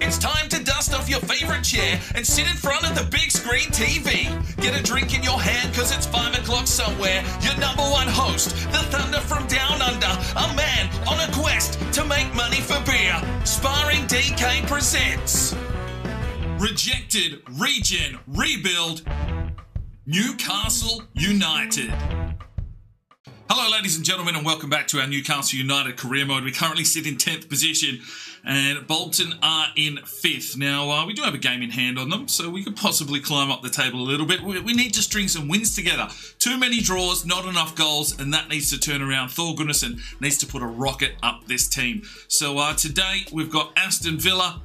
It's time to dust off your favourite chair and sit in front of the big screen TV. Get a drink in your hand because it's 5 o'clock somewhere. Your number one host, the Thunder from Down Under, a man on a quest to make money for beer. Sparring DK presents Rejected, Regen, Rebuild, Newcastle United. Hello ladies and gentlemen, and welcome back to our Newcastle United career mode. We currently sit in 10th position and Bolton are in 5th. Now, we do have a game in hand on them, so we could possibly climb up the table a little bit. We need to string some wins together. Too many draws, not enough goals, and that needs to turn around. Thor Gunnarsson needs to put a rocket up this team. So today we've got Aston Villa,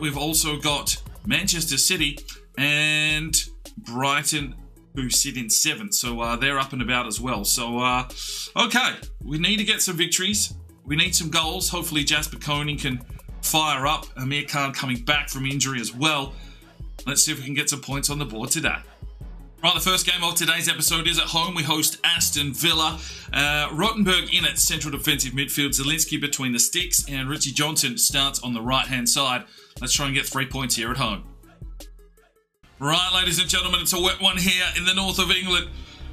we've also got Manchester City and Brighton, who sit in 7th, so they're up and about as well. So, okay, we need to get some victories. We need some goals. Hopefully Jasper Koning can fire up. Amir Khan coming back from injury as well. Let's see if we can get some points on the board today. Right, the first game of today's episode is at home. We host Aston Villa. Rottenberg in at central defensive midfield. Zielinski between the sticks, and Richie Johnson starts on the right-hand side. Let's try and get 3 points here at home. Right, ladies and gentlemen, it's a wet one here in the north of England,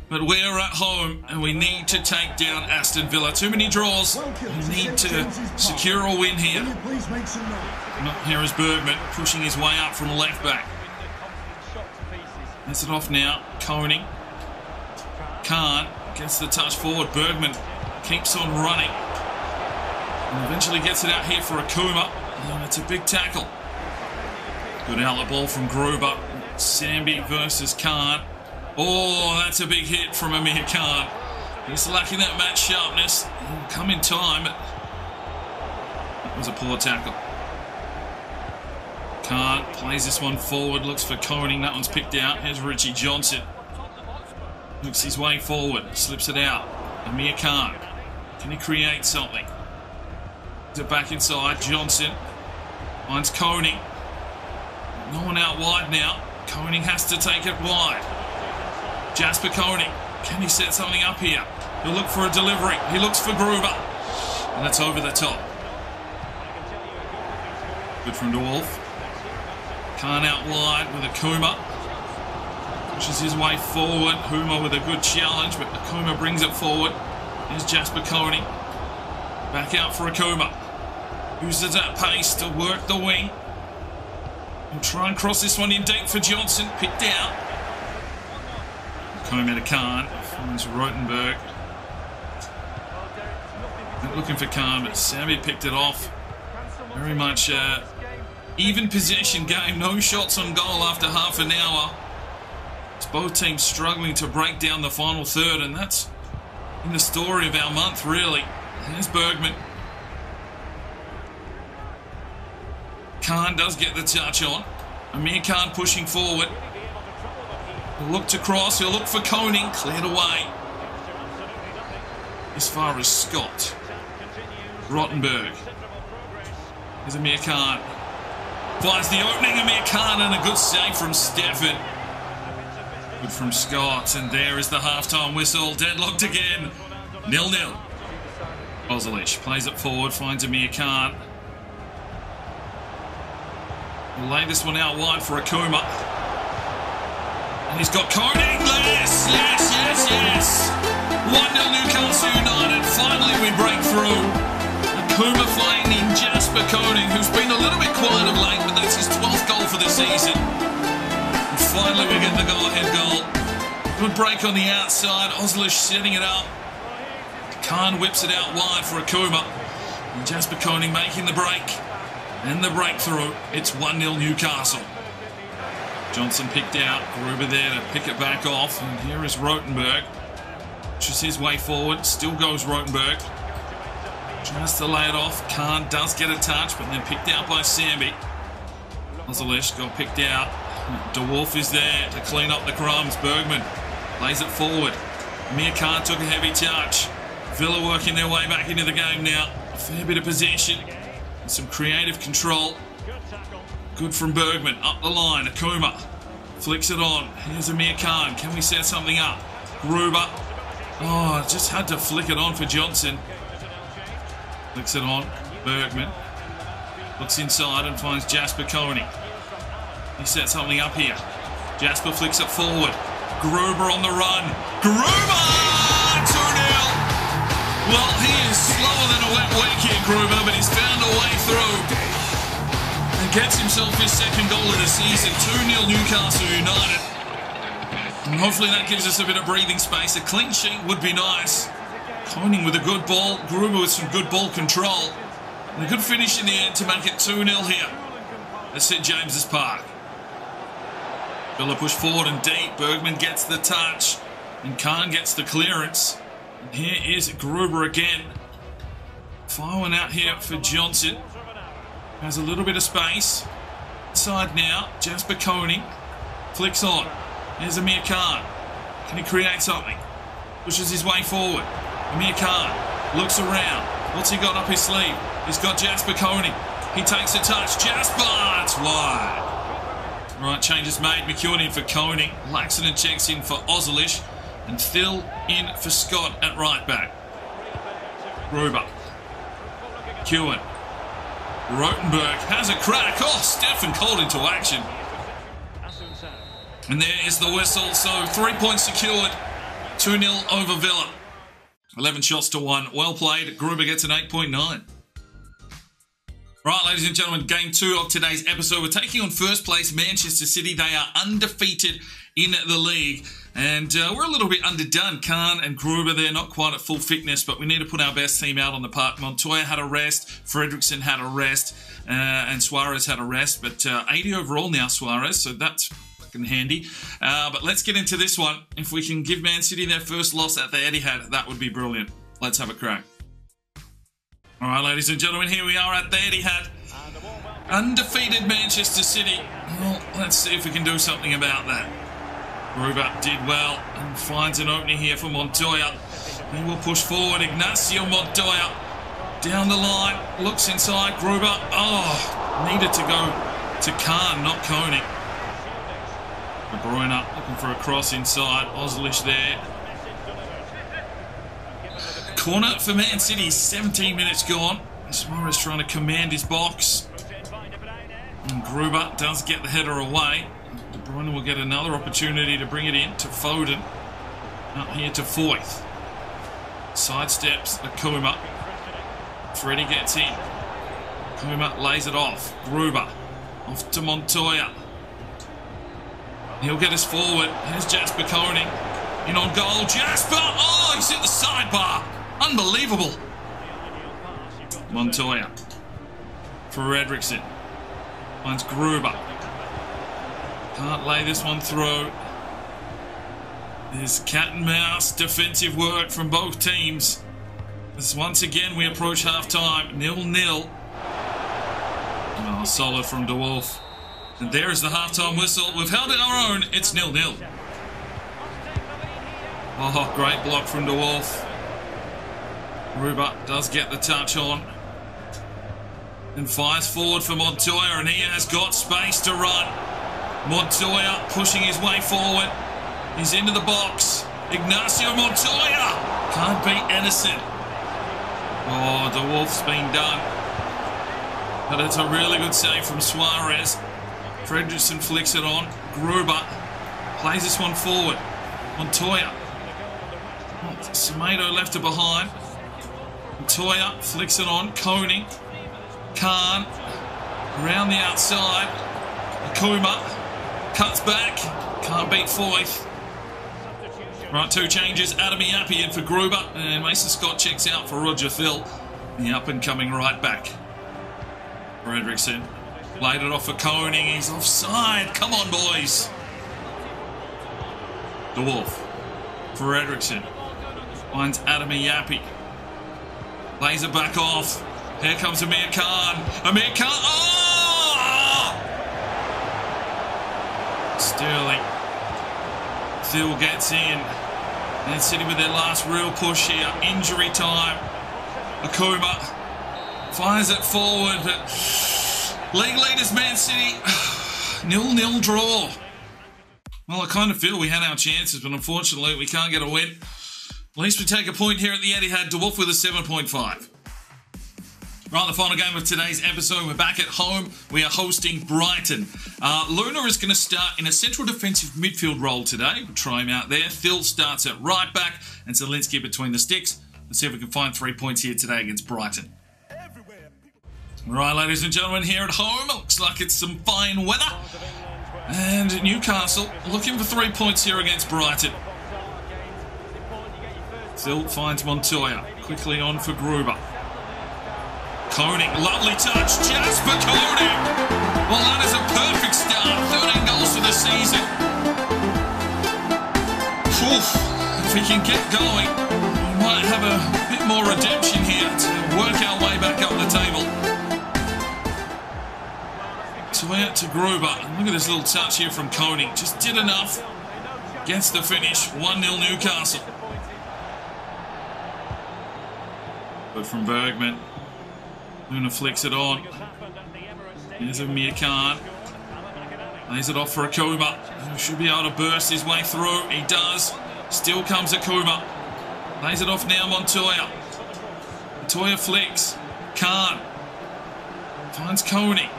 but we're at home and we need to take down Aston Villa. Too many draws. We need to secure a win here. Here is Bergman pushing his way up from left back. Gets it off now. Koning. Khan gets the touch forward. Bergman keeps on running and eventually gets it out here for Akuma. Oh, it's a big tackle. Good outlet ball from Gruber. Sambi versus Khan. Oh, that's a big hit from Amir Khan. He's lacking that match sharpness. He'll come in time, but that was a poor tackle. Khan plays this one forward, looks for Koning. That one's picked out. Here's Richie Johnson. Looks his way forward, slips it out. Amir Khan. Can he create something? Is it back inside? Johnson finds Koning. No one out wide now. Koning has to take it wide. Jasper Koning. Can he set something up here? He'll look for a delivery. He looks for Gruber. And that's over the top. Good from DeWolf. Khan out wide with Akuma. Pushes his way forward. Huma with a good challenge, but Akuma brings it forward. There's Jasper Koning. Back out for Akuma. Uses that pace to work the wing. We'll try and cross this one in deep for Johnson. Picked out. Akuma to Khan. Finds Rottenberg. Not looking for Khan, but Sammy picked it off. Very much even possession game. No shots on goal after half an hour. It's both teams struggling to break down the final third, and that's in the story of our month, really. There's Bergman. Khan does get the touch on. Amir Khan pushing forward. He'll look to cross. He'll look for Koning. Cleared away. As far as Scott. Rottenberg. There's Amir Khan. Finds the opening. Amir Khan, and a good save from Stefan. Good from Scott. And there is the halftime whistle. Deadlocked again. 0-0. Ozilish plays it forward. Finds Amir Khan. We'll lay this one out wide for Akuma. And he's got Koning. Yes, yes, yes, yes. 1-0 Newcastle United. Finally we break through. Akuma finding Jasper Koning, who's been a little bit quiet of late, but that's his 12th goal for the season. And finally we get the go-ahead goal. Good break on the outside. Ozilish setting it up. Khan whips it out wide for Akuma. And Jasper Koning making the break. And the breakthrough. It's 1-0 Newcastle. Johnson picked out. Gruber there to pick it back off. And here is Rottenberg. Pushes his way forward. Still goes Rottenberg. Tries to lay it off. Khan does get a touch, but then picked out by Sambi. Ozilish got picked out. DeWolf is there to clean up the crumbs. Bergman lays it forward. Amir Khan took a heavy touch. Villa working their way back into the game now. A fair bit of possession. Some creative control. Good from Bergman. Up the line. Akuma flicks it on. Here's Amir Khan. Can we set something up? Gruber. Oh, just had to flick it on for Johnson. Flicks it on. Bergman. Looks inside and finds Jasper Coney. He sets something up here. Jasper flicks it forward. Gruber on the run. Gruber! 2-0! Well, he is slower than a wet week here, Gruber, but he's found a way through. And gets himself his second goal of the season. 2-0 Newcastle United. And hopefully that gives us a bit of breathing space. A clean sheet would be nice. Koning with a good ball. Gruber with some good ball control. And a good finish in the end to make it 2-0 here at St James's Park. Villa push forward and deep. Bergman gets the touch. And Khan gets the clearance. And here is Gruber again. Fire one out here for Johnson. Has a little bit of space. Inside now. Jasper Coney. Flicks on. Here's Amir Khan. Can he create something? Pushes his way forward. Amir Khan looks around. What's he got up his sleeve? He's got Jasper Coney. He takes a touch. Jasper! It's wide. Right, changes made. McEwen in for Coney. Laxton checks in for Ozilish. And Phil in for Scott at right back. Gruber. McEwen. Rotenberg has a crack. Oh, Stefan called into action. And there is the whistle. So 3 points secured. 2-0 over Villa. 11 shots to 1. Well played. Gruber gets an 8.9. Right, ladies and gentlemen, game 2 of today's episode. We're taking on first place Manchester City. They are undefeated in the league. And we're a little bit underdone. Khan and Gruber, they're not quite at full fitness, but we need to put our best team out on the park. Montoya had a rest. Fredrickson had a rest. And Suarez had a rest. But 80 overall now, Suarez. So that's fucking handy. But let's get into this one. If we can give Man City their first loss at the Etihad, that would be brilliant. Let's have a crack. All right, ladies and gentlemen, here we are at the Etihad. Undefeated Manchester City. Well, let's see if we can do something about that. Gruber did well and finds an opening here for Montoya. He will push forward. Ignacio Montoya down the line. Looks inside. Gruber. Oh, needed to go to Khan, not Koenig. De Bruyne looking for a cross inside. Ozilish there. Corner for Man City, 17 minutes gone. Suarez trying to command his box. And Gruber does get the header away. De Bruyne will get another opportunity to bring it in to Foden. Up here to Foyth. Sidesteps Akuma. Freddie gets in. Akuma lays it off. Gruber off to Montoya. He'll get us forward. Here's Jasper Koenig. In on goal. Jasper! Oh, he's hit the sidebar. Unbelievable. Montoya. Fredrickson. Finds Gruber. Can't lay this one through. There's cat and mouse defensive work from both teams. As once again we approach half-time. 0-0. Oh, solid from De Wolf. And there is the half-time whistle. We've held it our own. It's 0-0. Oh, great block from De Wolf. Gruber does get the touch on. And fires forward for Montoya, and he has got space to run. Montoya pushing his way forward. He's into the box. Ignacio Montoya! Can't beat Edison. Oh, De Wolf's been done. But it's a really good save from Suarez. Fredrickson flicks it on. Gruber plays this one forward. Montoya. Oh, Semedo left it behind. Montoya flicks it on. Koenig. Khan. Around the outside. Akuma. Cuts back. Can't beat Foyth. Right, 2 changes. Adam Iappi in for Gruber. And Mason Scott checks out for Roger Phil. The up-and-coming right back. Fredrickson. Laid it off for Koenig. He's offside. Come on, boys. De Wolf. Fredrickson. Finds Adam Iappi. Lays it back off. Here comes Amir Khan. Amir Khan. Oh! Sterling. Phil gets in. Man City with their last real push here. Injury time. Akuma fires it forward, but league leaders Man City 0-0 draw. Well, I kind of feel we had our chances, but unfortunately we can't get a win. At least we take a point here at the Etihad. De Wolf with a 7.5. Right, the final game of today's episode. We're back at home. We are hosting Brighton. Luna is going to start in a central defensive midfield role today. We'll try him out there. Phil starts at right back and Zielinski between the sticks. Let's see if we can find 3 points here today against Brighton. Right, ladies and gentlemen, here at home. Looks like it's some fine weather. And Newcastle looking for 3 points here against Brighton. Phil finds Montoya. Quickly on for Gruber. Koenig, lovely touch, Jasper Koenig! Well, that is a perfect start, 13 goals for the season. Oof, if we can get going, we might have a bit more redemption here to work our way back up the table. Toya to Gruber, look at this little touch here from Koenig, just did enough, gets the finish, 1-0 Newcastle. But from Bergman. Luna flicks it on. Here's Amir Khan. Lays it off for Akuma. He should be able to burst his way through. He does. Still comes Akuma. Lays it off now, Montoya. Montoya flicks. Khan. Finds Koenig.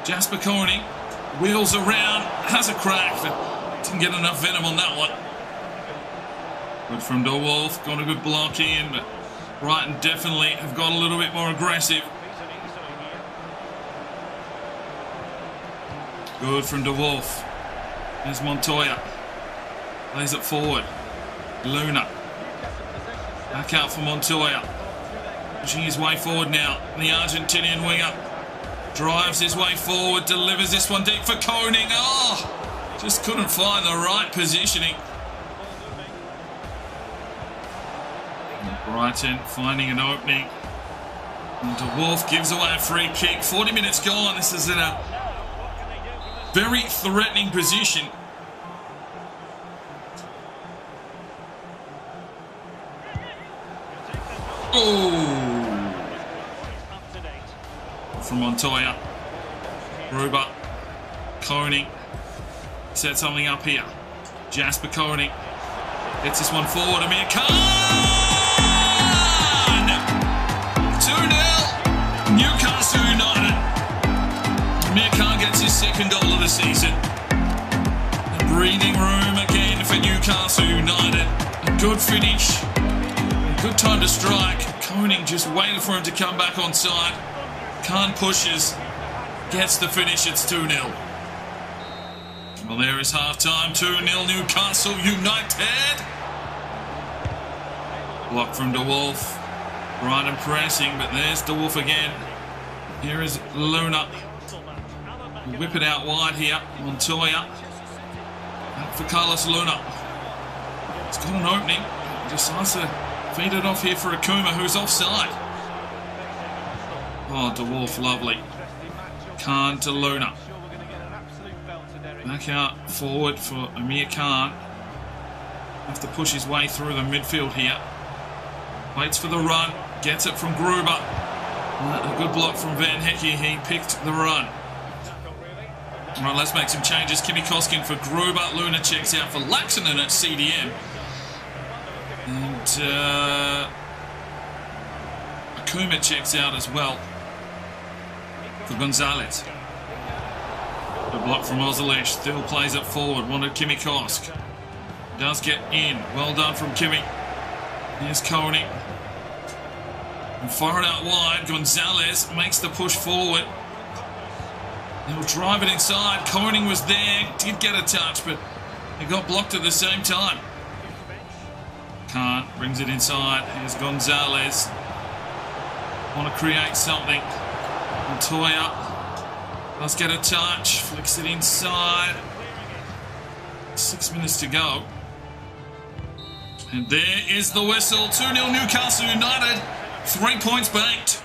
Jasper Koenig. Wheels around. Has a crack, but didn't get enough venom on that one. Good from De Wolf. Got a good block in, but Brighton definitely have got a little bit more aggressive. Good from De Wolf. There's Montoya. Lays it forward. Luna. Back out for Montoya. Pushing his way forward now. The Argentinian winger. Drives his way forward. Delivers this one deep for Koenig. Oh! Just couldn't find the right positioning. Brighton finding an opening. And De Wolf gives away a free kick. 40 minutes gone. This is in a very threatening position. Oh! From Montoya. Gruber. Koenig. Set something up here. Jasper Koenig. Gets this one forward. Amir Khan! 2-0 Newcastle United. Amir Khan gets his second goal of the season. A breathing room again for Newcastle United. A good finish. A good time to strike. Koenig just waiting for him to come back on side. Khan pushes. Gets the finish. It's 2-0. Well, there is half-time. 2-0 Newcastle United. Block from De Wolf. Brighton pressing, but there's De Wolf again. Here is Luna. We'll whip it out wide here. Montoya. Back for Carlos Luna. He's got an opening. Decides to feed it off here for Akuma, who's offside. Oh, De Wolf, lovely. Khan to Luna. Back out forward for Amir Khan. Have to push his way through the midfield here. Waits for the run. Gets it from Gruber. A good block from Van Hecke. He picked the run. Right, let's make some changes. Kimi Koskin for Gruber. Luna checks out for Laxonen at CDM. And Akuma checks out as well for Gonzalez. The block from Ozilish. Still plays it forward. Wanted Kimi Kosk. Does get in. Well done from Kimi. Here's Koenig. And far it out wide. Gonzalez makes the push forward. He'll drive it inside. Koenig was there. Did get a touch, but he got blocked at the same time. Khan brings it inside. Here's Gonzalez. Want to create something. Montoya does get a touch. Flicks it inside. 6 minutes to go. And there is the whistle. 2-0 Newcastle United. 3 points banked.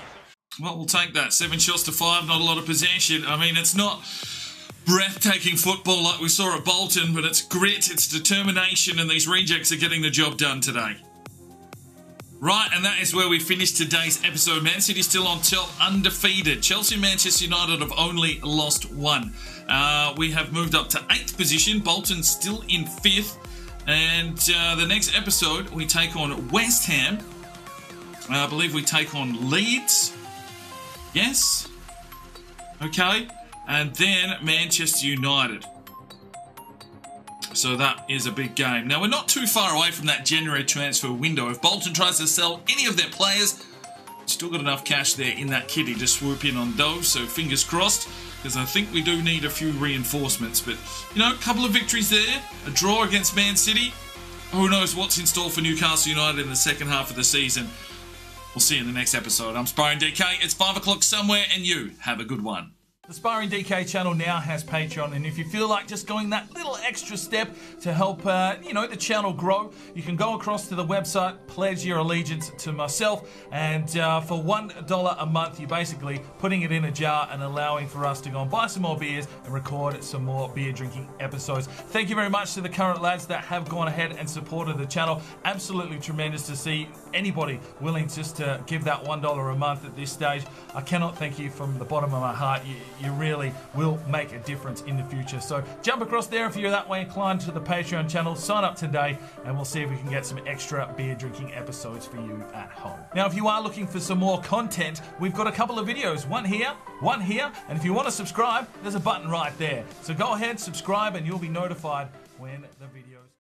Well, we'll take that. 7 shots to 5. Not a lot of possession. I mean, it's not breathtaking football like we saw at Bolton, but it's grit, it's determination, and these rejects are getting the job done today. Right, and that is where we finished today's episode. Man City still on top, undefeated. Chelsea and Manchester United have only lost 1. We have moved up to 8th position. Bolton still in 5th. And the next episode, we take on West Ham. I believe we take on Leeds. Yes. Okay. And then Manchester United. So that is a big game. Now, we're not too far away from that January transfer window. If Bolton tries to sell any of their players, still got enough cash there in that kitty to swoop in on those. So fingers crossed, because I think we do need a few reinforcements. But, you know, a couple of victories there. A draw against Man City. Who knows what's in store for Newcastle United in the second half of the season. We'll see you in the next episode. I'm Sparring DK. It's 5 o'clock somewhere, and you have a good one. The Sparring DK channel now has Patreon, and if you feel like just going that little extra step to help, the channel grow, you can go across to the website, pledge your allegiance to myself, and for $1 a month, you're basically putting it in a jar and allowing for us to go and buy some more beers and record some more beer drinking episodes. Thank you very much to the current lads that have gone ahead and supported the channel. Absolutely tremendous to see anybody willing just to give that $1 a month at this stage. I cannot thank you from the bottom of my heart. You really will make a difference in the future. So jump across there if you're that way inclined to the Patreon channel. Sign up today and we'll see if we can get some extra beer drinking episodes for you at home. Now, if you are looking for some more content, we've got a couple of videos. One here, and if you want to subscribe, there's a button right there. So go ahead, subscribe, and you'll be notified when